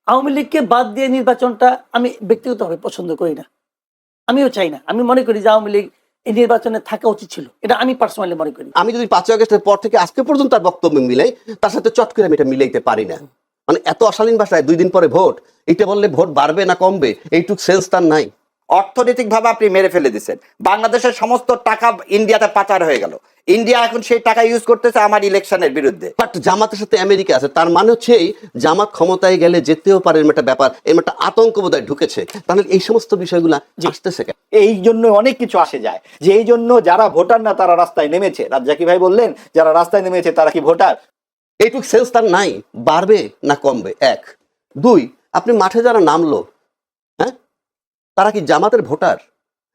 আওয়ামী লীগকে বাদ দিয়ে নির্বাচনটা আমি ব্যক্তিগতভাবে পছন্দ করি না, আমিও চাই না। আমি মনে করি যে আওয়ামী লীগ এই নির্বাচনে থাকা উচিত ছিল, এটা আমি পার্সোনালি মনে করি। আমি যদি ৫ই আগস্টের পর থেকে আজকে পর্যন্ত তার বক্তব্য মিলাই, তার সাথে চট করে আমি এটা মিলাইতে পারি না। মানে এত অশালীন ভাষায় 2 দিন পরে ভোট, এটা বললে ভোট বাড়বে না কমবে এইটুক সেন্স তার নাই। অর্থনৈতিকভাবে আপনি মেরে ফেলে দিচ্ছেন। বাংলাদেশের সমস্ত টাকা ইন্ডিয়াতে পাচার হয়ে গেল, ইন্ডিয়া এখন সেই টাকা ইউজ করতেছে আমার ইলেকশনের বিরুদ্ধে। বাট জামাতের সাথে আমেরিকা আছে, তার মানে হচ্ছে এই জামাত ক্ষমতায় গেলে যেতেও পারে, এরকম একটা ব্যাপার, এরকম একটা আতঙ্ক বোধহয় ঢুকেছে। তাহলে এই সমস্ত বিষয়গুলা আসতেছে কেন? এই জন্য অনেক কিছু আসে যায়, যে এই জন্য যারা ভোটার না তারা রাস্তায় নেমেছে। রাজ্জাকি ভাই বললেন যারা রাস্তায় নেমেছে তারা কি ভোটার? এইটুক সেন্স তার নাই, বাড়বে না কমবে। 1 2 আপনি মাঠে যারা নামলো, হ্যাঁ, তারা কি জামাতের ভোটার?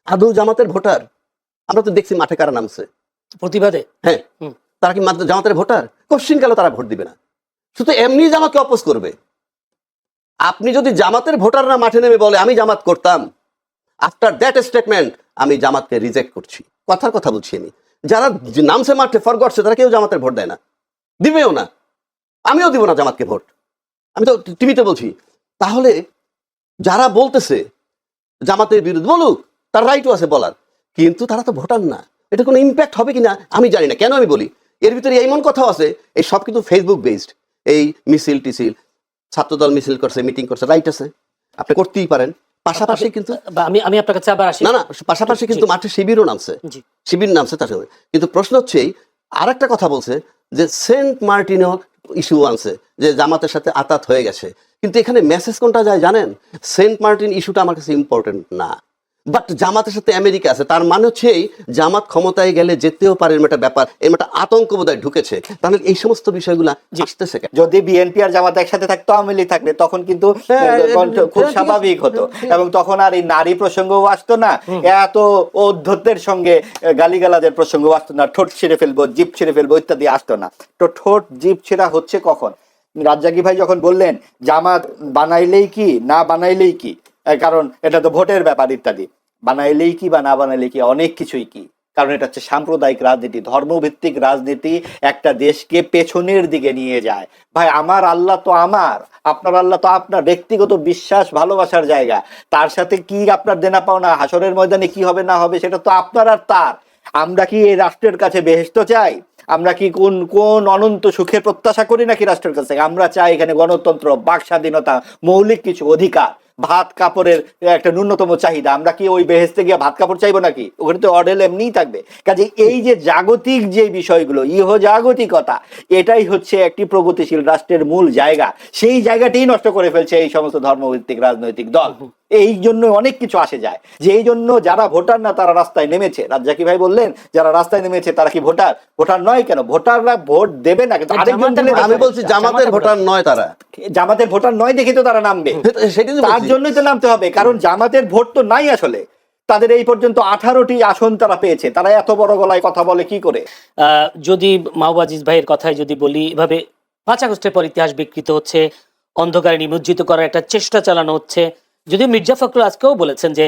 আদৌ জামাতের ভোটার? আমরা তো দেখছি মাঠে কারা নামছে প্রতিবাদে। হ্যাঁ, তারা কি জামাতের ভোটার? কোশ্চিন কালে তারা ভোট দিবে না, শুধু এমনি জামাতকে অপোজ করবে। আপনি যদি জামাতের ভোটাররা মাঠে নেমে বলে আমি জামাত করতাম, আফটার দ্যাট স্টেটমেন্ট আমি জামাতকে রিজেক্ট করছি, কথার কথা বলছি আমি। যারা নামছে মাঠে ফরগটছে, তারা কেউ জামাতের ভোট দেয় না, দিবেও না, আমিও দিব না জামাতকে ভোট, আমি তো টিভিতে বলছি। তাহলে যারা বলতেছে জামাতের বিরুদ্ধে, বলুক, তার রাইটও আছে বলার, কিন্তু তারা তো ভোটার না। এটা কোনো ইম্প্যাক্ট হবে কিনা আমি জানি না। কেন আমি বলি, এর ভিতরে এমন কথাও আছে, এই সব কিন্তু ফেসবুক বেসড। এই মিছিল টিছিল, ছাত্রদল মিছিল করছে, মিটিং করছে, রাইট আছে, আপনি করতেই পারেন। পাশাপাশি কিন্তু আমি আপনার কাছে আবার আসি। না, পাশাপাশি কিন্তু মাঠে শিবিরও নামছে, শিবির নামছে তার সঙ্গে। কিন্তু প্রশ্ন হচ্ছে আর একটা কথা বলছে যে সেন্ট মার্টিনও ইস্যু আনছে, যে জামাতের সাথে আতাত হয়ে গেছে। কিন্তু এখানে মেসেজ কোনটা যায় জানেন? সেন্ট মার্টিন ইস্যুটা আমার কাছে ইম্পর্টেন্ট না, বাট জামাতের সাথে আমেরিকা আছে, তার মানে হচ্ছে এই জামাত ক্ষমতায় গেলে যেতেও পারে, এরকম একটা ব্যাপার, এরকম একটা আতঙ্ক বোধহয় ঢুকেছে। তাহলে এই সমস্ত বিষয়গুলা আসতেছে কেন? যদি বিএনপি আর জামাত একসাথে থাকতো, আওয়ামী লীগ থাকলে, তখন কিন্তু খুব স্বাভাবিক হতো, এবং তখন আর এই নারী প্রসঙ্গও আসতো না, এত অধ্যত্বের সঙ্গে গালিগালাদের প্রসঙ্গ আসতো না, ঠোঁট ছিঁড়ে ফেলবো, জিভ ছিঁড়ে ফেলবো ইত্যাদি আসতো না। তো ঠোঁট জিভ ছিঁড়া হচ্ছে কখন? রাজ্জাকি ভাই যখন বললেন জামাত বানাইলেই কি না বানাইলেই কি, কারণ এটা তো ভোটের ব্যাপার ইত্যাদি, বানাইলেই কি বা না বানাইলেই কি, অনেক কিছুই কি, কারণ এটা হচ্ছে সাম্প্রদায়িক রাজনীতি, ধর্মভিত্তিক রাজনীতি একটা দেশকে পেছনের দিকে নিয়ে যায়। ভাই, আমার আল্লাহ তো আমার, আপনার আল্লাহ তো আপনার, ব্যক্তিগত বিশ্বাস ভালোবাসার জায়গা, তার সাথে কি আপনার দেনা পাওনা, হাসরের ময়দানে কি হবে না হবে সেটা তো আপনার আর তার। আমরা কি এই রাষ্ট্রের কাছে বেহেশত চাই? আমরা কি কোন কোন অনন্ত সুখের প্রত্যাশা করি নাকি রাষ্ট্রের কাছে? আমরা চাই এখানে গণতন্ত্র, বাক স্বাধীনতা, মৌলিক কিছু অধিকার, ভাত কাপড়ের একটা ন্যূনতম চাহিদা। আমরা কি ওই বেহেশতে গিয়ে ভাত কাপড় চাইবো নাকি? ওখানে তো অর্ডেল এমনিই থাকবে। কাজে এই যে জাগতিক যে বিষয়গুলো, ইহজাগতিকতা, এটাই হচ্ছে একটি প্রগতিশীল রাষ্ট্রের মূল জায়গা। সেই জায়গাটাই নষ্ট করে ফেলছে এই সমস্ত ধর্মভিত্তিক রাজনৈতিক দল। এই জন্য অনেক কিছু আসে যায়, যে এই জন্য যারা ভোটার না তারা রাস্তায় নেমেছে। রাজ্জাকি ভাই বললেন যারা রাস্তায় নেমেছে তারা কি ভোটার? ভোটার নয় কেন? ভোটাররা ভোট দেবে না, কিন্তু আমি বলছি জামাতের ভোটার নয় তারা, জামাতের ভোটার নয় দেখে তো তারা নামবে, তার জন্যই তো নামতে হবে, কারণ জামাতের ভোট তো নাই আসলে। তাদের এই পর্যন্ত 18টি আসন তারা পেয়েছে, তারা এত বড় গলায় কথা বলে কি করে? যদি মাহবুব আজিজ ভাইয়ের কথায় যদি বলি, এভাবে 5 আগস্টের পর ইতিহাস বিকৃত হচ্ছে, অন্ধকারে নিমজ্জিত করার একটা চেষ্টা চালানো হচ্ছে। যদিও মির্জা ফখরুল আজকেও বলেছেন যে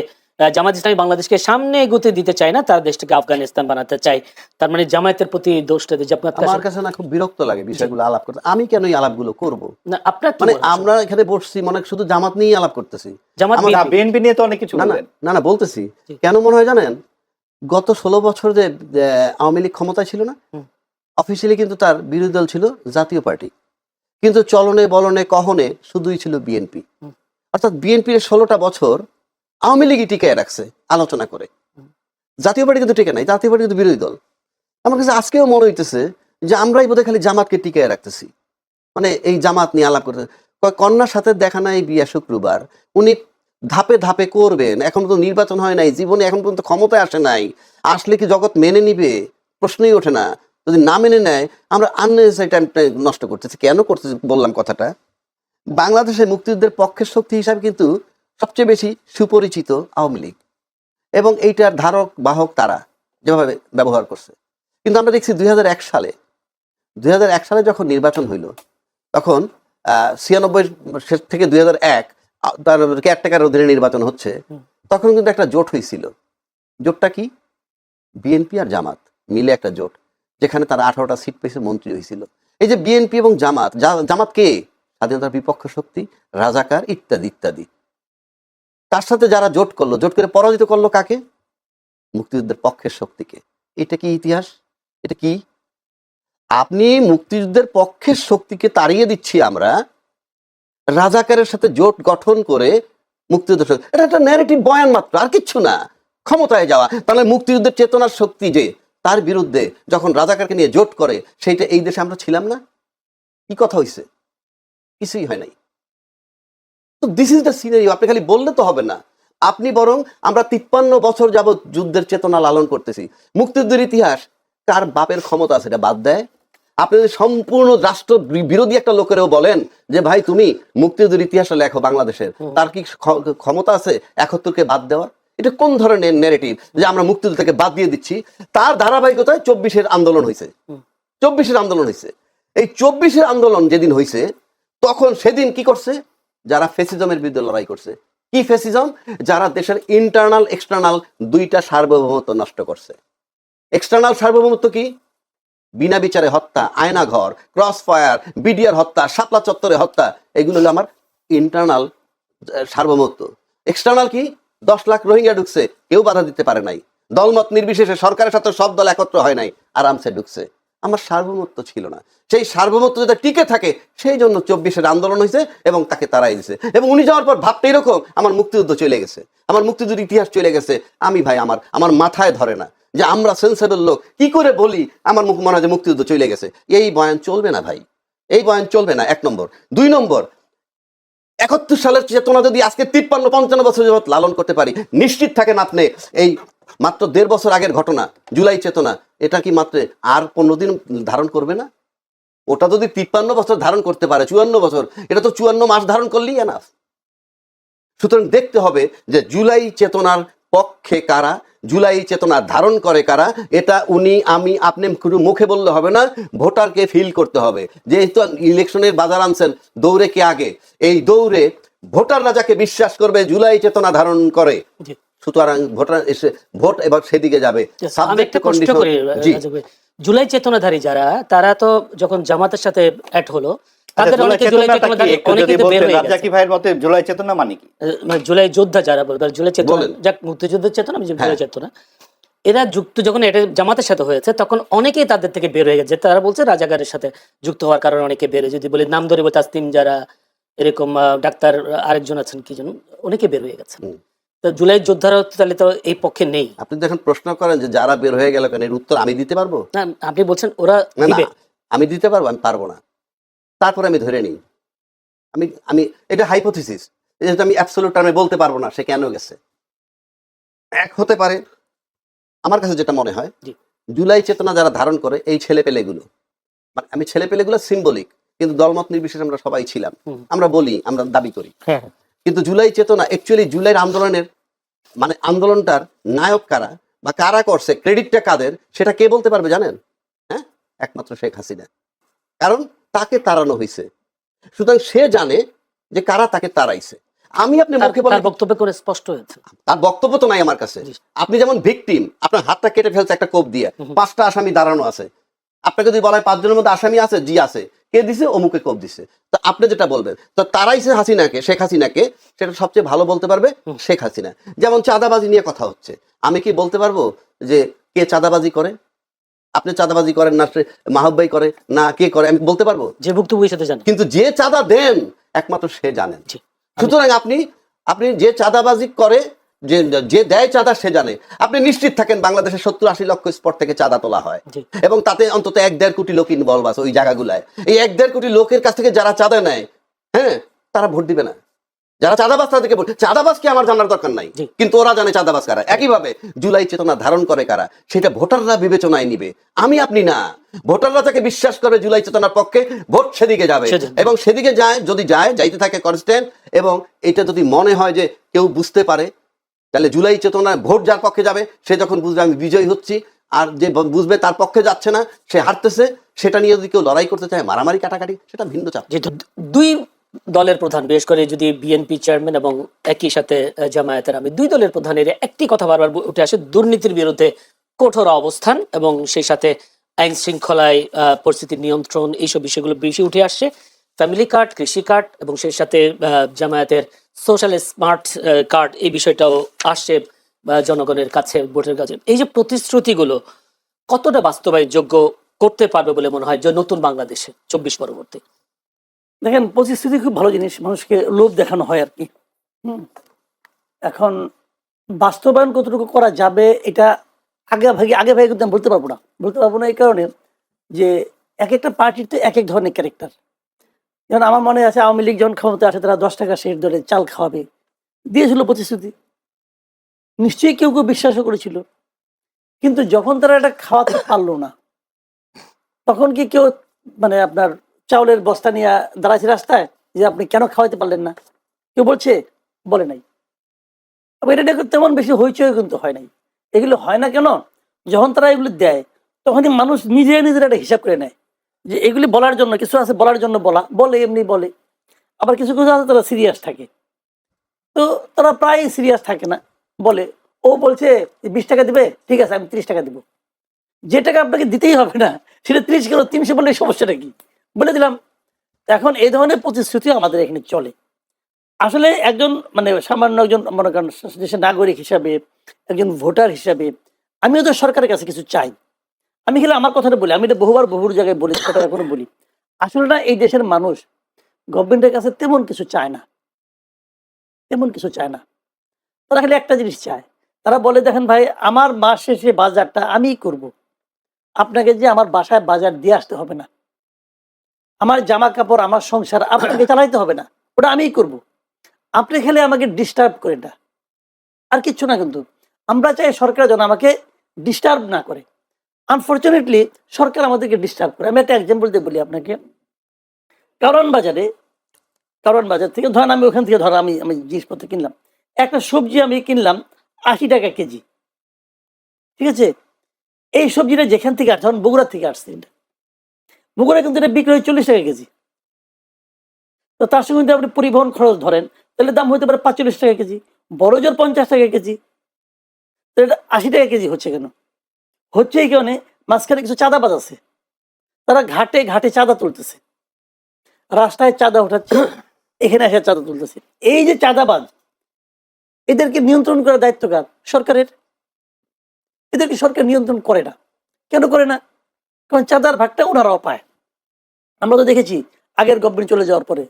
জামাত ইসলামী বাংলাদেশকে সামনে এগোতে দিতে চায় না, তারা দেশটাকে আফগানিস্তান বানাতে চায়। তার মানে জামায়াতের প্রতি দোষটা দিচ্ছে। আমার কাছে না খুব বিরক্ত লাগে বিষয়গুলো আলাপ করতে। আমি কেন এই আলাপগুলো করব? না, আপনার মানে আমরা এখানে বসছি, মনে শুধু জামাত নিয়েই আলাপ করতেছি। বিএনপি নিয়ে তো অনেক কিছু না বলতেছি। কেন মনে হয় জানেন? গত 16 বছর যে আওয়ামী লীগ ক্ষমতায় ছিল না, অফিসিয়ালি কিন্তু তার বিরোধী দল ছিল জাতীয় পার্টি, কিন্তু চলনে বলনে কহনে শুধুই ছিল বিএনপি। অর্থাৎ বিএনপির 16টা বছর আওয়ামী লীগই টিকায় রাখছে আলোচনা করে, জাতীয় পার্টি কিন্তু টিকে নাই, জাতীয় পার্টি কিন্তু বিরোধী দল। আমার কাছে আজকেও মনে হইতেছে যে আমরাই বোধহয় খালি জামাতকে টিকায় রাখতেছি, মানে এই জামাত নিয়ে আলাপ করতে। কন্যার সাথে দেখা নাই বিয়া শুক্রবার, উনি ধাপে ধাপে করবেন, এখন তো নির্বাচন হয় নাই, জীবনে এখন পর্যন্ত ক্ষমতায় আসে নাই, আসলে কি জগৎ মেনে নিবে? প্রশ্নই ওঠে না। যদি না মেনে নেয়, আমরা আননেসেসারি টাইমটা নষ্ট করতেছি। কেন করতেছি বললাম কথাটা, বাংলাদেশে মুক্তিযুদ্ধের পক্ষের শক্তি হিসাবে কিন্তু সবচেয়ে বেশি সুপরিচিত আওয়ামী লীগ, এবং এইটার ধারক বাহক তারা যেভাবে ব্যবহার করছে। কিন্তু আমরা দেখছি 2001 সালে যখন নির্বাচন হইল, তখন 96 শেষ থেকে 2001 তার কেয়ারটেকার অধীনে নির্বাচন হচ্ছে, তখন কিন্তু একটা জোট হয়েছিল। জোটটা কি? বিএনপি আর জামাত মিলে একটা জোট, যেখানে তারা 18টা সিট পেয়েছে, মন্ত্রী হয়েছিল। এই যে বিএনপি এবং জামাত, জামাত কে? স্বাধীনতার বিপক্ষ শক্তি, রাজাকার ইত্যাদি ইত্যাদি। তার সাথে যারা জোট করলো, জোট করে পরাজিত করলো কাকে? মুক্তিযুদ্ধের পক্ষের শক্তিকে। এটা কি ইতিহাস? এটা কি? আপনি মুক্তিযুদ্ধের পক্ষের শক্তিকে তাড়িয়ে দিচ্ছি আমরা, রাজাকারের সাথে জোট গঠন করে মুক্তিযুদ্ধ, এটা একটা ন্যারেটিভ বয়ান মাত্র, আর কিচ্ছু না। ক্ষমতায় যাওয়া, তাহলে মুক্তিযুদ্ধের চেতনার শক্তি যে, তার বিরুদ্ধে যখন রাজাকারকে নিয়ে জোট করে, সেইটা এই দেশে আমরা ছিলাম না? কি কথা হইছে? কিছুই হয় নাই। তো দিস ইজ দ্য সিনারিও। আপনি খালি বললে তো হবে না, আপনি বরং, আমরা 53 বছর যাবৎ যুদ্ধের চেতনা লালন করতেছি। মুক্তিযুদ্ধের ইতিহাস কার বাপের ক্ষমতা আছে এটা বাদ দেয়? আপনি যদি সম্পূর্ণ রাষ্ট্র বিরোধী একটা লোকেরও বলেন যে ভাই তুমি মুক্তিযুদ্ধের ইতিহাসটা লেখো বাংলাদেশের, তার কি ক্ষমতা আছে 71-কে বাদ দেওয়ার? এটা কোন ধরনের ন্যারেটিভ যে আমরা মুক্তিযুদ্ধ থেকে বাদ দিয়ে দিচ্ছি? তার ধারাবাহিকতায় 24-এর আন্দোলন হয়েছে। 24-এর আন্দোলন হয়েছে। এই 24-এর আন্দোলন যেদিন হয়েছে, তখন সেদিন কি করছে? যারা ফ্যাসিজমের বিরুদ্ধে লড়াই করছে। কি ফ্যাসিজম? যারা দেশের ইন্টারনাল এক্সটার্নাল দুইটা সার্বভৌমত্ব নষ্ট করছে। এক্সটার্নাল সার্বভৌমত্ব কি? বিনা বিচারে হত্যা, আয়নাঘর, ক্রস ফায়ার, বিডিআর হত্যা, শাপলা চত্বরে হত্যা, এগুলো হলো আমার ইন্টারনাল সার্বভৌমত্ব। এক্সটার্নাল কি? 10 লাখ রোহিঙ্গা ঢুকছে, কেউ বাধা দিতে পারে নাই, দলমত নির্বিশেষে সরকারের সাথে সব দল একত্র হয় নাই, আরামসে ঢুকছে। আমার সার্বভৌমত্ব ছিল না। সেই সার্বভৌমত্ব যাতে টিকে থাকে, সেই জন্য 24-এর আন্দোলন হয়েছে এবং তাকে তাড়াই দিয়েছে। এবং উনি যাওয়ার পর ভাবতে এরকম, আমার মুক্তিযুদ্ধ চলে গেছে, আমার মুক্তিযুদ্ধের ইতিহাস চলে গেছে। আমি ভাই, আমার মাথায় ধরে না যে আমরা সেন্সেবল লোক কি করে বলি আমার মুখ মনে হয় যে মুক্তিযুদ্ধ চলে গেছে। এই বয়ান চলবে না ভাই, এই বয়ান চলবে না, 1 নম্বর। 2 নম্বর, 71 সালের চেতনা যদি আজকে 53-55 বছর যাবত লালন করতে পারি, নিশ্চিত থাকেন আপনি এই মাত্র 1.5 বছর আগের ঘটনা জুলাই চেতনা, এটা কি মাত্র আর 15 দিন ধারণ করবে না? ওটা যদি 53 বছর ধারণ করতে পারে, 54 বছর, এটা তো 54 মাস ধারণ করলেই এনাফ। সুতরাং দেখতে হবে যে জুলাই চেতনার পক্ষে কারা, জুলাই চেতনা ধারণ করে কারা। এটা উনি, আমি, আপনি মুখে বললে হবে না, ভোটারকে ফিল করতে হবে। যেহেতু ইলেকশনের বাজার আনছেন, দৌড়ে কে আগে? এই দৌড়ে ভোটাররা যাকে বিশ্বাস করবে জুলাই চেতনা ধারণ করে, সুতরাং ভোটার এসে ভোট এবার সেদিকে যাবে। আমি একটা প্রশ্ন করি, জুলাই চেতনাধারী যারা, তারা তো যখন জামাতের সাথে অ্যাড হলো, তাদের অনেকে জুলাই চেতনাধারী, অনেকে তো বের হয়ে গেছে। রাজাকি ভাইয়ের মতে জুলাই চেতনা মানে কি? মানে জুলাই যোদ্ধা যারা বলবে, জুলাই চেতনা, যাক মুক্তিযুদ্ধের চেতনা, আমি জুলাই চেতনা, এরা যুক্ত যখন এটা জামাতের সাথে হয়েছে, তখন অনেকেই তাদের থেকে বের হয়ে গেছে। তারা বলছে রাজাকারের সাথে যুক্ত হওয়ার কারণে অনেকে বের হয়ে, যদি বলি নাম ধরে তাসনিম, যারা এরকম ডাক্তার আরেকজন আছেন কি যেন, অনেকে বের হয়ে গেছেন। তো জুলাই যোদ্ধারা তাহলে তো এই পক্ষে নেই। আপনি যখন প্রশ্ন করেন যে যারা বের হয়ে গেল কেন, এর উত্তর আমি দিতে পারবো না? আপনি বলছেন ওরা দিবে, আমি দিতে পারবো? আমি পারবো না। তারপরে আমি ধরে নিই, আমি এটা হাইপোথিসিস, যেহেতু আমি অ্যাবসলিউট টার্মে বলতে পারবো না সে কেন গেছে। এক হতে পারে, আমার কাছে যেটা মনে হয়, জুলাই চেতনা যারা ধারণ করে এই ছেলেপেলেগুলো, মানে আমি ছেলেপেলেগুলো সিম্বলিক, কিন্তু দলমত নির্বিশেষে আমরা সবাই ছিলাম, আমরা বলি, আমরা দাবি করি। কিন্তু জুলাই চেতনা অ্যাকচুয়ালি জুলাইয়ের আন্দোলনের, মানে আন্দোলনটার নায়ক কারা বা কারা করছে, ক্রেডিটটা কাদের, সেটা কে বলতে পারবে জানেন? হ্যাঁ, একমাত্র শেখ হাসিনা। কারণ তাকে তাড়ানো হয়েছে, সুতরাং সে জানে যে কারা তাকে তাড়াইছে। আমি আপনি মুখে বলেন, বক্তব্য করে স্পষ্ট হয়েছে, তার বক্তব্য তো নাই আমার কাছে। আপনি যেমন ভিকটিম, আপনার হাতটা কেটে ফেলছে একটা কোপ দিয়ে, 5টা আসামি দাঁড়ানো আছে, আপনাকে যদি বলা হয় 5 জনের মধ্যে আসামি আছে, জি আছে, কে দিছে? অমুকে কোপ দিছে। তো আপনি যেটা বলবেন, তো তারাইছে হাসিনাকে, শেখ হাসিনাকে, সেটা সবচেয়ে ভালো বলতে পারবে শেখ হাসিনা। যেমন চাঁদাবাজি নিয়ে কথা হচ্ছে, আমি কি বলতে পারবো যে কে চাঁদাবাজি করে? আপনি চাঁদাবাজি করেন না, মাহবুব ভাই করে না, কে করে? আমি বলতে পারবো? যে ভুক্তভোগীর সাথে জানেন, কিন্তু যে চাঁদা দেন একমাত্র সে জানেন। সুতরাং আপনি যে চাঁদাবাজি করে, যে দেয় চাঁদা সে জানে। আপনি নিশ্চিত থাকেন বাংলাদেশের 70-80 লক্ষ স্পট থেকে চাঁদা তোলা হয়, এবং তাতে অন্তত 1-1.5 কোটি লোক ইনভলভ আছে ওই জায়গাগুলায়। এই 1-1.5 কোটি লোকের কাছ থেকে যারা চাঁদা নেয়, হ্যাঁ, তারা ভোট দিবে না। যারা চাঁদাবাজ তাদেরকে ভোট, চাঁদাবাজকে আমার জানার দরকার নাই, কিন্তু ওরা জানে চাঁদাবাজ কারা। একইভাবে জুলাই চেতনা ধারণ করে কারা, সেটা ভোটাররা বিবেচনায় নিবে, আমি আপনি না। ভোটাররা যাকে বিশ্বাস করে জুলাই চেতনার পক্ষে, ভোট সেদিকে যাবে, এবং সেদিকে যায়, যদি যাইতে থাকে কনস্ট্যান্ট, এবং এটা যদি মনে হয় যে কেউ বুঝতে পারে, তাহলে জুলাই চেতনার ভোট যার পক্ষে যাবে, সে যখন বুঝবে আমি বিজয়ী হচ্ছি, আর যে বুঝবে তার পক্ষে যাচ্ছে না, সে হারতেছে, সেটা নিয়ে যদি কেউ লড়াই করতে চায়, মারামারি কাটাকাটি, সেটা ভিন্ন চাপ। যেহেতু 2 দলের প্রধান, বিশেষ করে যদি বিএনপি চেয়ারম্যান এবং একই সাথে জামায়াতের আমি, 2 দলের প্রধানের একটি কথা বারবার উঠে আসে, দুর্নীতির বিরুদ্ধে কঠোর অবস্থান, এবং সেই সাথে আইন শৃঙ্খলায় পরিস্থিতির নিয়ন্ত্রণ, এইসব বিষয়গুলো বেশি উঠে আসছে। ফ্যামিলি কার্ড, কৃষি কার্ড এবং সেই সাথে জামায়াতের সোশ্যাল স্মার্ট কার্ড, এই বিষয়টাও আসছে জনগণের কাছে, ভোটের কাছে। এই যে প্রতিশ্রুতিগুলো কতটা বাস্তবায়নযোগ্য করতে পারবে বলে মনে হয় যে নতুন বাংলাদেশে 24 পরবর্তী? দেখেন, প্রতিশ্রুতি খুব ভালো জিনিস, মানুষকে লোভ দেখানো হয় আর কি। এখন বাস্তবায়ন কতটুকু করা যাবে এটা আগে ভাগে কিন্তু আমি বলতে পারবো না এই কারণে যে এক একটা পার্টির তো এক এক ধরনের ক্যারেক্টার। যেমন আমার মনে আছে আওয়ামী লীগ যখন ক্ষমতা আসে তারা 10 টাকা শেষ দরে চাল খাওয়াবে দিয়েছিল প্রতিশ্রুতি, নিশ্চয়ই কেউ কেউ বিশ্বাসও করেছিল। কিন্তু যখন তারা এটা খাওয়াতে পারলো না, তখন কি কেউ মানে আপনার চাউলের বস্তা নিয়ে দাঁড়াচ্ছে রাস্তায় যে আপনি কেন খাওয়াতে পারলেন না? কেউ বলে নাই। এটা দেখো তেমন বেশি হইচই কিন্তু হয় নাই। এগুলো হয় না কেন? যখন তারা এগুলো দেয় তখনই মানুষ নিজেরা একটা হিসাব করে নেয় যে এগুলি বলার জন্য কিছু আছে, বলার জন্য বলে এমনি বলে। আবার কিছু কিছু আছে তারা সিরিয়াস থাকে, তো তারা প্রায় সিরিয়াস থাকে না, বলে ও বলছে 20 টাকা দিবে, ঠিক আছে আমি 30 টাকা দিব। যে টাকা আপনাকে দিতেই হবে না সেটা 30 কিলো 300 বললে সমস্যাটা কি? বলে দিলাম। এখন এই ধরনের প্রতিশ্রুতি আমাদের এখানে চলে। আসলে একজন মানে সামান্য একজন মনে করেন দেশের নাগরিক হিসাবে, একজন ভোটার হিসাবে আমিও তো সরকারের কাছে কিছু চাই। আমি খেলে আমার কথাটা বলি, আমি এটা বহু জায়গায় বলি, কথা এখনো বলি। আসলে না, এই দেশের মানুষ গভর্নমেন্টের কাছে তেমন কিছু চায় না। তারা খালি একটা জিনিস চায়, তারা বলে দেখেন ভাই, আমার মাস শেষে বাজারটা আমিই করব, আপনাকে যে আমার বাসায় বাজার দিয়ে আসতে হবে না, আমার জামা কাপড় আমার সংসার আপনাকে চালাইতে হবে না, ওটা আমিই করব, আপনি খেলে আমাকে ডিস্টার্ব করে না, আর কিচ্ছু না। কিন্তু আমরা চাই সরকার যেন আমাকে ডিস্টার্ব না করে। আনফর্চুনেটলি সরকার আমাদেরকে ডিস্টার্ব করে। আমি একটা এক্সাম্পল দিয়ে বলি আপনাকে। কারণ বাজার থেকে ধরেন আমি ওখান থেকে আমি জিনিসপত্র কিনলাম, একটা সবজি আমি কিনলাম 80 টাকা কেজি, ঠিক আছে? এই সবজিটা যেখান থেকে আসছে, ধরেন বগুড়া থেকে আসছে, বগুড়া কিন্তু এটা বিক্রি হয় 40 টাকা কেজি। তো তার সঙ্গে যদি আপনি পরিবহন খরচ ধরেন তাহলে দাম হতে পারে 45 টাকা কেজি, বড় জোর 50 টাকা কেজি। তো এটা 80 টাকা কেজি হচ্ছে কেন? হচ্ছে এই কারণে মাঝখানে কিছু চাঁদাবাজ আছে, তারা ঘাটে ঘাটে চাঁদা তুলতেছে, রাস্তায় চাঁদা উঠাচ্ছে, এখানে এসে চাঁদা তুলতেছে। এই যে চাঁদাবাজ, এদেরকে নিয়ন্ত্রণ করার দায়িত্ব কার? সরকারের। এদেরকে সরকার নিয়ন্ত্রণ করে না। কেন করে না? কারণ চাঁদার ভাগটা ওনারাও পায়। আমরা তো দেখেছি আগের গভর্নমেন্ট চলে যাওয়ার পরে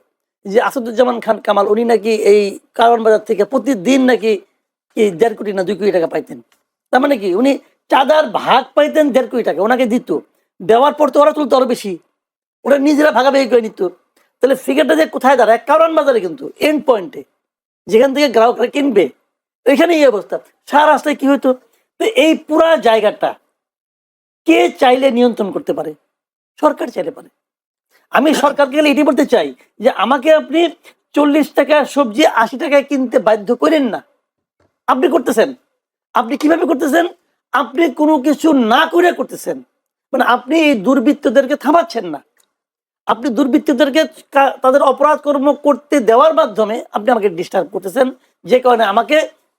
যে আসাদুজ্জামান খান কামাল, উনি নাকি এই কারওয়ান বাজার থেকে প্রতিদিন নাকি 1.5 কোটি না 2 কোটি টাকা পাইতেন। তার মানে কি উনি চাঁদার ভাগ পাইতেন 1.5 কোটি টাকা, ওনাকে দিত। দেওয়ার পর তো ওরা তুলতো আরো বেশি, ওরা নিজেরা ভাগাভাগি করে নিত। তাহলে ফিগারটা যে কোথায় দাঁড়ায়? কারওয়ান বাজারে, কিন্তু এন্ড পয়েন্টে যেখান থেকে গ্রাহকরা কিনবে, এখানে এই অবস্থা। সারা রাস্তায় কি হইতো? তো এই পুরা জায়গাটা কে চাইলে নিয়ন্ত্রণ করতে পারে? সরকার চাইলে পারে। আমি সরকারকে গেলে এটি বলতে চাই যে আমাকে আপনি 40 টাকা সবজি 80 টাকায় কিনতে বাধ্য করেন না। আপনি করতেছেন। আপনি কিভাবে করতেছেন? আপনি কোনো কিছু না করে করতেছেন। মানে আপনি এই দুর্বৃত্তদেরকে থামাচ্ছেন না, আপনি দুর্বৃত্তদেরকে তাদের অপরাধ কর্ম করতে দেওয়ার মাধ্যমে আপনি আমাকে ডিস্টার্ব করতেছেন, যে কারণে আমাকে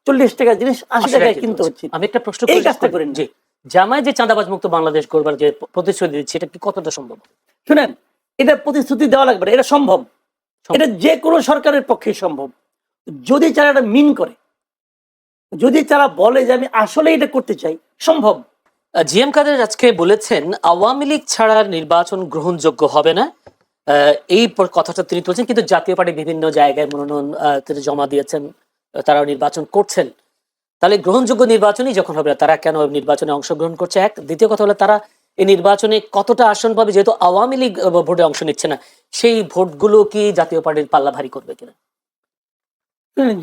40 টাকার জিনিস 80 টাকায় কিনতে হচ্ছে। আমি একটা প্রশ্ন এই কাজটা করেন। জি, জামায়াত যে চাঁদাবাজ মুক্ত বাংলাদেশ করবার যে প্রতিশ্রুতি দিচ্ছে, এটা কি কতটা সম্ভব? শুনেন, এটা প্রতিশ্রুতি দেওয়া লাগবে না, এটা সম্ভব। এটা যে কোনো সরকারের পক্ষে সম্ভব, যদি তারা এটা মিন করে, যদি তারা বলে যে আমি আসলে এটা করতে চাই, সম্ভব। জিএম কাদের আজকে বলেছেন আওয়ামী লীগ ছাড়া নির্বাচন গ্রহণযোগ্য হবে না, এই কথাটা তিনি বলছেন। কিন্তু জাতীয় পার্টি বিভিন্ন জায়গায় মনোনয়ন তিনি জমা দিয়েছেন, তারাও নির্বাচন করছেন। তাহলে গ্রহণযোগ্য নির্বাচনই যখন হবে, তারা কেন নির্বাচনে অংশগ্রহণ করছে? এক, দ্বিতীয় কথা হলো তারা এই নির্বাচনে কতটা আসন পাবে, যেহেতু আওয়ামী লীগ ভোটে অংশ নিচ্ছে না, সেই ভোটগুলো কি জাতীয় পার্টির পাল্লা ভারী করবে কিনা?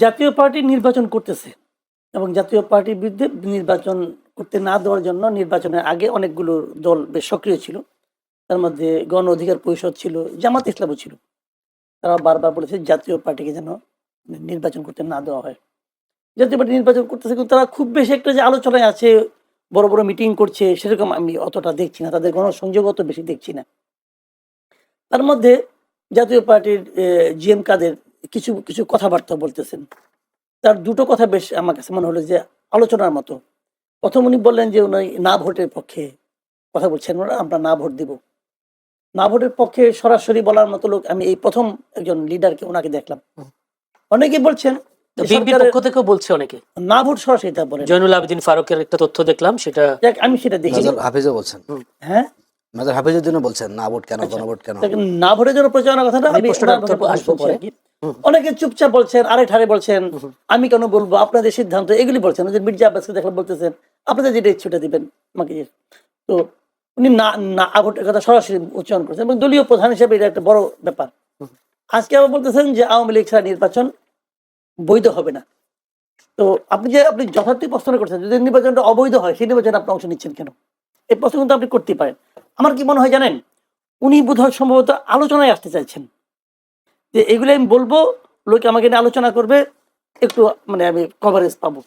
জাতীয় পার্টি নির্বাচন করতেছে এবং জাতীয় পার্টির বিরুদ্ধে নির্বাচন করতে না দেওয়ার জন্য নির্বাচনের আগে অনেকগুলো দল বেশ সক্রিয় ছিল। তার মধ্যে গণ অধিকার পরিষদ ছিল, জামাত ইসলামও ছিল। তারা বারবার বলেছে জাতীয় পার্টিকে যেন নির্বাচন করতে না দেওয়া হয়। জাতীয় পার্টি নির্বাচন করতেছে, কিন্তু তারা খুব বেশি একটা যে আলোচনায় আছে, বড় বড় মিটিং করছে, সেরকম আমি অতটা দেখছি না। তাদের গণসংযোগ অত বেশি দেখছি না। তার মধ্যে জাতীয় পার্টির জিএম কাদের কিছু কিছু কথাবার্তা বলতেছেন। তার দুটো কথা বেশ আমার কাছে মনে হলো যে আলোচনার মতো। প্রথম উনি বললেন যে উনি না ভোটের পক্ষে কথা বলছেন, আমরা না ভোট দিব। না ভোটের পক্ষে সরাসরি বলার মতো লোক আমি এই প্রথম একজন লিডারকে ওনাকে দেখলাম। অনেকে বলছেন যে বিএনপির সরকারের পক্ষ থেকেও বলছে অনেকে, না ভোট সরাসরি তা বলেন। জয়নুল আবেদিন ফারুকের একটা তথ্য দেখলাম, সেটা যাক, আমি সেটা দেখি। মেজর হাফিজও বলছেন, হ্যাঁ, মেজর হাফিজের জন্য বলছেন না ভোট কেন, গণভোট কেন। দেখেন, না ভোটের জন্য প্রচারণার কথাটা আমি আমি প্রশ্নটা ওনার কথা আসবো বলছি পরে। আর কি। অনেকে চুপচাপ বলছেন, আরে ঠারে বলছেন, আমি কেন বলবো, আপনাদের সিদ্ধান্ত, এগুলি বলছেন। ওই যে মির্জা আব্বাসকে দেখলে বলতেছেন আপনাদের যেটা ইচ্ছুটা দিবেন আমাকে। তো উনি না না ভোটের কথা সরাসরি উচ্চারণ করছেন এবং দলীয় প্রধান হিসেবে এটা একটা বড় ব্যাপার। আজকে আবার বলতেছেন যে আওয়ামী লীগ ছাড়া নির্বাচন বৈধ হবে না। তো আপনি যথার্থ প্রশ্ন করছেন, যদি নির্বাচনটা অবৈধ হয় সেই নির্বাচনে আপনি অংশ নিচ্ছেন কেন, এই প্রশ্ন কিন্তু আপনি করতেই পারেন। আমার কি মনে হয় জানেন, উনি বোধহয় সম্ভবত আলোচনায় আসতে চাইছেন যে এগুলো আমি বলবো, লোকে আমাকে নিয়ে আলোচনা করবে, একটু মানে আমি কভারেজ পাবো।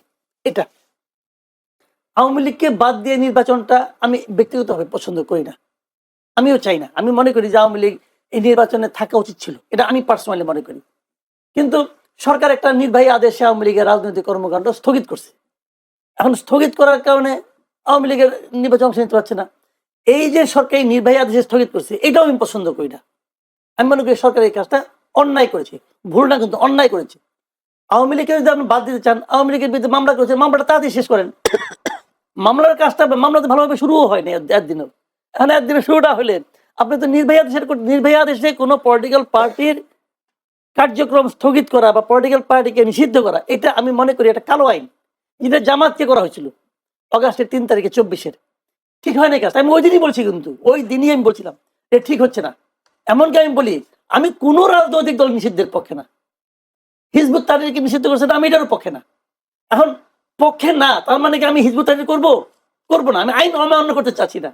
এটা আওয়ামী লীগকে বাদ দিয়ে নির্বাচনটা আমি ব্যক্তিগতভাবে পছন্দ করি না, আমিও চাই না। আমি মনে করি যে আওয়ামী লীগ এই নির্বাচনে থাকা উচিত ছিল, এটা আমি পার্সোনালি মনে করি। কিন্তু সরকার একটা নির্বাহী আদেশে আওয়ামী লীগের রাজনৈতিক কর্মকাণ্ড স্থগিত করছে। এখন স্থগিত করার কারণে আওয়ামী লীগের নির্বাচন অংশ নিতে পারছে না। এই যে সরকার এই নির্বাহী আদেশে স্থগিত করছে, এটাও আমি পছন্দ করি না। আমি মনে করি সরকার এই কাজটা অন্যায় করেছে, ভুল না কিন্তু অন্যায় করেছে। আওয়ামী লীগকে যদি আপনি বাদ দিতে চান, আওয়ামী লীগের বিরুদ্ধে মামলা করেছে, মামলাটা তাড়াতাড়ি শেষ করেন। মামলার কাজটা, মামলা তো ভালোভাবে শুরুও হয়নি একদিনও। এখন একদিনে শুরুটা হলে আপনি তো নির্বাহী আদেশে কোনো পলিটিক্যাল পার্টির কার্যক্রম স্থগিত করা বা পলিটিক্যাল পার্টিকে নিষিদ্ধ করা, এটা আমি মনে করি এটা কালো আইন, যেটা জামাতকে করা হয়েছিল অগাস্টের 3 তারিখে 24-এর। ঠিক হয় না কাজটা, আমি ওই দিনই বলছি, কিন্তু ওই দিনই আমি বলছিলাম এটা ঠিক হচ্ছে না। এমনকি আমি বলি, আমি কোনো রাজনৈতিক দল নিষিদ্ধের পক্ষে না। হিজবুত তাহরিরকে নিষিদ্ধ করছে, আমি এটারও পক্ষে না। এখন পক্ষে না তার মানে কি আমি হিজবুত তাহরির করবো না? আমি আইন অমান্য করতে চাচ্ছি না।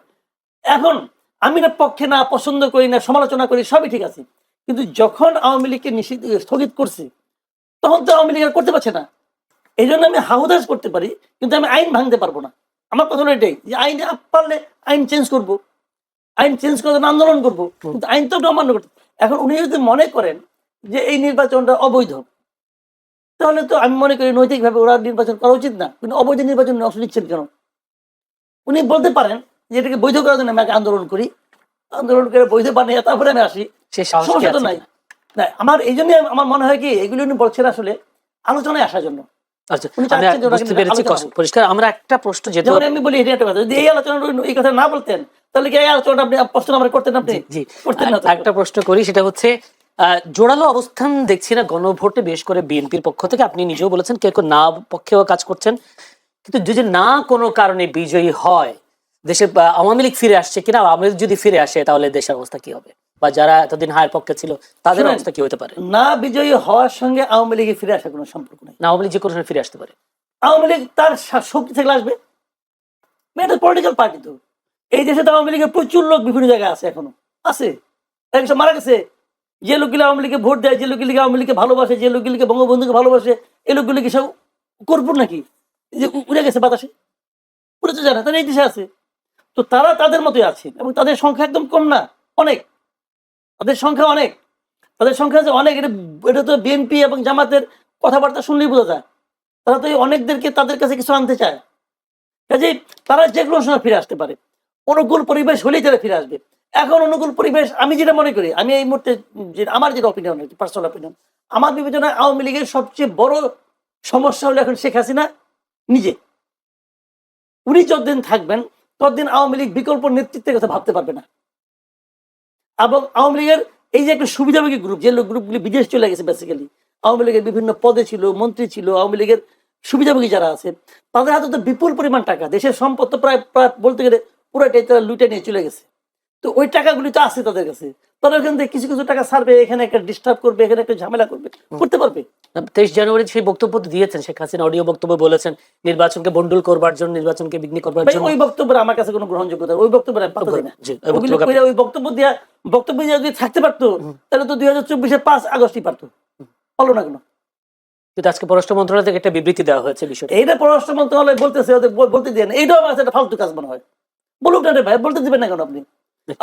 এখন আমি না পক্ষে না, পছন্দ করি না, সমালোচনা করি, সবই ঠিক আছে, কিন্তু যখন আওয়ামী লীগকে নিষিদ্ধ স্থগিত করছে তখন তো আওয়ামী লীগ আর করতে পারছে না। এই জন্য আমি হাউদাস করতে পারি, কিন্তু আমি আইন ভাঙতে পারবো না। আমার কথা হলো এটাই, যে আইন পারলে আইন চেঞ্জ করবো, আইন চেঞ্জ করার জন্য আন্দোলন করবো, কিন্তু আইন তো অমান্য করতে। এখন উনি যদি মনে করেন যে এই নির্বাচনটা অবৈধ, তাহলে তো আমি মনে করি নৈতিকভাবে ওরা নির্বাচন করা উচিত না। কিন্তু অবৈধ নির্বাচন অংশ নিচ্ছেন কেন? উনি বলতে পারেন যে এটাকে বৈধ করার জন্য আমি আগে আন্দোলন করি, আন্দোলন করে বৈধ বানিয়ে তারপরে আমি আসি, সে সাহস কি সমস্যা তো আছে নাই। কিনা? না, আমার এই জন্য আমার মনে হয় কি এগুলো উনি বলছেন আসলে আলোচনায় আসার জন্য। আচ্ছা, উনি আমি চাচ্ছেন যে ওরা বুঝতে কিন্তু পেরেছি আলোচনা হোক। পরিষ্কার। আমরা একটা প্রশ্ন, যেহেতু যেমন আমি বলি এটা একটা কথা, যদি এই আলোচনাটা এই কথা না বলতেন তাহলে কি এই আলোচনাটা আপনি প্রশ্ন আমার করতেন, আপনি জি করতেন না তো। একটা প্রশ্ন করি, সেটা হচ্ছে জোরালো অবস্থান দেখছি না গণভোটে, বিশেষ করে বিএনপির পক্ষ থেকে। আপনি নিজেও বলেছেন কেউ কেউ না পক্ষেও কাজ করছেন, কিন্তু যদি না কোনো কারণে বিজয়ী হয়, দেশে আওয়ামী লীগ ফিরে আসছে কিনা, আওয়ামী লীগ যদি ফিরে আসে তাহলে দেশের অবস্থা কি হবে, বা যারা এতদিন হায়ের পক্ষে ছিল তাদের শুনেন, অবস্থা কি হতে পারে? না বিজয়ী হওয়ার সঙ্গে আওয়ামী লীগে ফিরে আসার কোনো সম্পর্ক নেই। না, আওয়ামী লীগ যে কোনো সময় ফিরে আসতে পারে। আওয়ামী লীগ তার শক্তি থেকে আসবে, এটা পলিটিক্যাল পার্টি। তো এই দেশে তো আওয়ামী লীগের প্রচুর লোক বিভিন্ন জায়গায় আছে, এখনো আছে, একসব মারা গেছে। যে লোকগুলো আওয়ামী লীগকে ভোট দেয়, যে লোকগুলিকে আওয়ামী লীগকে ভালোবাসে, যে লোকগুলিকে বঙ্গবন্ধুকে ভালোবাসে, এই লোকগুলি কি সব করবো নাকি যে উড়ে গেছে বাতাসে? উড়ে তো জানে, তারা এই দেশে আছে। তো তারা তাদের মতোই আছে এবং তাদের সংখ্যা একদম কম না, অনেক। তাদের সংখ্যা অনেক, তাদের সংখ্যা আছে অনেক। এটা তো বিএনপি এবং জামাতের কথাবার্তা শুনলেই বোঝা যায়, তারা তো এই অনেকদেরকে তাদের কাছে কিছু আনতে চায়। কাজেই তারা যে কোনো সময় ফিরে আসতে পারে, অনুকূল পরিবেশ হলেই তারা ফিরে আসবে। এখন অনুকূল পরিবেশ আমি যেটা মনে করি, আমি এই মুহূর্তে আমার যেটা অপিনিয়ন, পার্সোনাল অপিনিয়ন, আমার বিবেচনায় আওয়ামী লীগের সবচেয়ে বড় সমস্যা হলো এখন শেখ হাসিনা নিজে। উনি যতদিন থাকবেন ততদিন আওয়ামী লীগ বিকল্প নেতৃত্বের কথা ভাবতে পারবে না। এবং আওয়ামী লীগের এই যে একটা সুবিধাভোগী গ্রুপ, যে গ্রুপগুলি বিদেশ চলে গেছে, বেসিক্যালি আওয়ামী লীগের বিভিন্ন পদে ছিল, মন্ত্রী ছিল, আওয়ামী লীগের সুবিধাভোগী যারা আছে, তাদের হাতে তো বিপুল পরিমাণ টাকা, দেশের সম্পদ তো প্রায় বলতে গেলে পুরোটাই তারা লুটে নিয়ে চলে গেছে। তো ওই টাকাগুলি তো আছে তাদের কাছে, তারা ওখান থেকে কিছু কিছু টাকা ছাড়বে, এখানে একটা ডিস্টার্ব করবে, এখানে একটা ঝামেলা করবে, করতে পারবে। 23 জানুয়ারি সেই বক্তব্য তো দিয়েছেন শেখ হাসিনা, অডিও বক্তব্য বলেছেন নির্বাচনকে বন্ডুল করবার জন্য, নির্বাচনকে বিঘ্ন করবার ভাই জন্য। ওই বক্তব্যের আমার কাছে কোনো গ্রহণযোগ্যতা, ওই বক্তব্যের আমি পাত্তা দিই না। জি, ওই ওগুলো বক্তব্য কইরা ওই বক্তব্য দিয়ে যদি থাকতে পারতো তাহলে তো 2024-এর 5 আগস্টই পারতো, পারলো না কেন? কিন্তু আজকে পররাষ্ট্র মন্ত্রণালয় থেকে একটা বিবৃতি দেওয়া হয়েছে বিষয়টা। এইটা পররাষ্ট্র মন্ত্রণালয় বলতেছে, ওদের বলতে দিয়ে না, এইটাও আমার কাছে একটা ফালতু কাজ মনে হয়। বলুক না রে ভাই, বলতে দিবেন না কেন?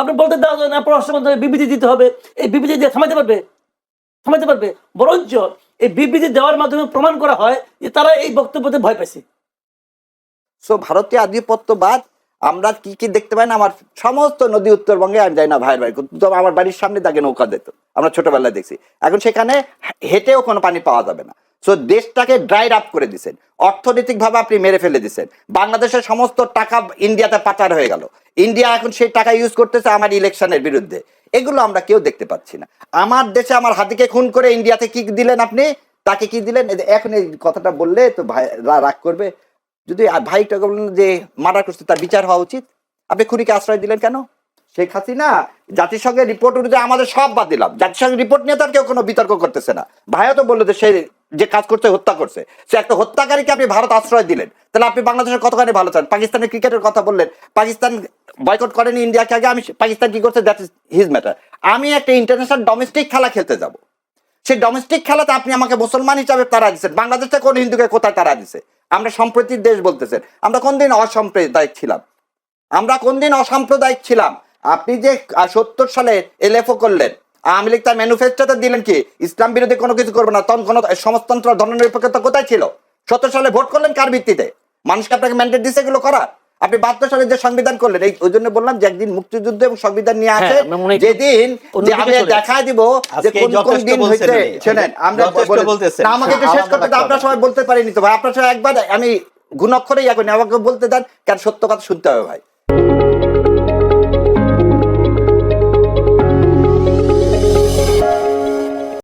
আপনি বলতে দেওয়া যায় না, পররাষ্ট্র মন্ত্রণালয় বিবৃতি দিতে হবে, এই বিবৃতি দিয়ে থামাইতে পারবে? বরঞ্চ এই বিবৃতি দেওয়ার মাধ্যমে প্রমাণ করা হয় যে তারা এই বক্তব্যতে ভয় পাইছে। সো ভারতীয় আধিপত্যবাদ আমরা কি কি দেখতে পাই না, আমার সমস্ত নদী উত্তরবঙ্গে আমি যাই না ভাইয়ের বাড়ি, তো আমার বাড়ির সামনে তাকে নৌকা দিত, আমরা ছোটবেলায় দেখছি। এখন সেখানে হেঁটেও কোনো পানি পাওয়া যাবে না। সো দেশটাকে ড্রাইড আপ করে দিচ্ছেন, অর্থনৈতিক ভাবে আপনি মেরে ফেলে দিচ্ছেন। বাংলাদেশের সমস্ত টাকা ইন্ডিয়াতে পাচার হয়ে গেল, ইন্ডিয়া এখন সেই টাকা ইউজ করতেছে আমার ইলেকশনের বিরুদ্ধে। এগুলো আমরা কেউ দেখতে পাচ্ছি না। আমার দেশে আমার হাতিকে খুন করে ইন্ডিয়াতে কি দিলেন আপনি, তাকে কি দিলেন? এখন এই কথাটা বললে তো ভাই রাগ করবে। যদি ভাইটা বললেন যে মার্ডার করছে তার বিচার হওয়া উচিত, আপনি খুনিকে আশ্রয় দিলেন কেন? শেখ হাসিনা জাতিসংঘের রিপোর্ট অনুযায়ী আমাদের সব বাদ দিলাম, জাতিসংঘের রিপোর্ট নিয়ে তার কেউ কোনো বিতর্ক করতেছে না। ভাইও তো বললো যে সে যে কাজ করছে হত্যা করছে, সে একটা হত্যাকারীকে আপনি ভারত আশ্রয় দিলেন, তাহলে আপনি বাংলাদেশের কতখানি ভালো চান? পাকিস্তানের ক্রিকেটের কথা বললেন, পাকিস্তান বয়কট করেনি ইন্ডিয়াকে আগে, আমি পাকিস্তান কি করছে দ্যাট ইজ হিজ ম্যাটার। আমি একটা ইন্টারন্যাশনাল ডোমেস্টিক খেলা খেলতে যাব, সেই ডোমেস্টিক খেলাতে আপনি আমাকে মুসলমান হিসাবে তারা দিচ্ছেন, বাংলাদেশে কোন হিন্দুকে কোথায় তারা দিচ্ছে? আমরা সম্প্রীতির দেশ বলতেছেন, আমরা কোন দিন অসাম্প্রদায়িক ছিলাম? আমরা কোন দিন অসাম্প্রদায়িক ছিলাম? আপনি যে 70 সালে এলএফও করলেন, আওয়ামী লীগ তার ম্যানিফেস্টোতে দিলেন কি ইসলাম বিরোধী কোনো কিছু করবে না, তখন কোনো সমাজতন্ত্র ধর্মনিরপেক্ষতা কোথায় ছিল? 70 সালে ভোট করলেন কার ভিত্তিতে? মানুষকে আপনাকে ম্যান্ডেট দিচ্ছে এগুলো করার? আপনি 72 সালে যে সংবিধান করলেন, এই ওই জন্য বললাম যে একদিন মুক্তিযুদ্ধ এবং সংবিধান নিয়ে আসে, যেদিন যে আমি দেখায় দিব যে কোন কোন দিন হইছে। শুনেন, আমরা না, আমাকে একটু শেষ করতে দাও, আপনারা সবাই বলতে পারেনি তো ভাই, আপনারা সবাই একবার আমি গুণাক্ষরেই এখন আমাকে বলতে দেন, কারণ সত্য কথা শুনতে হবে ভাই।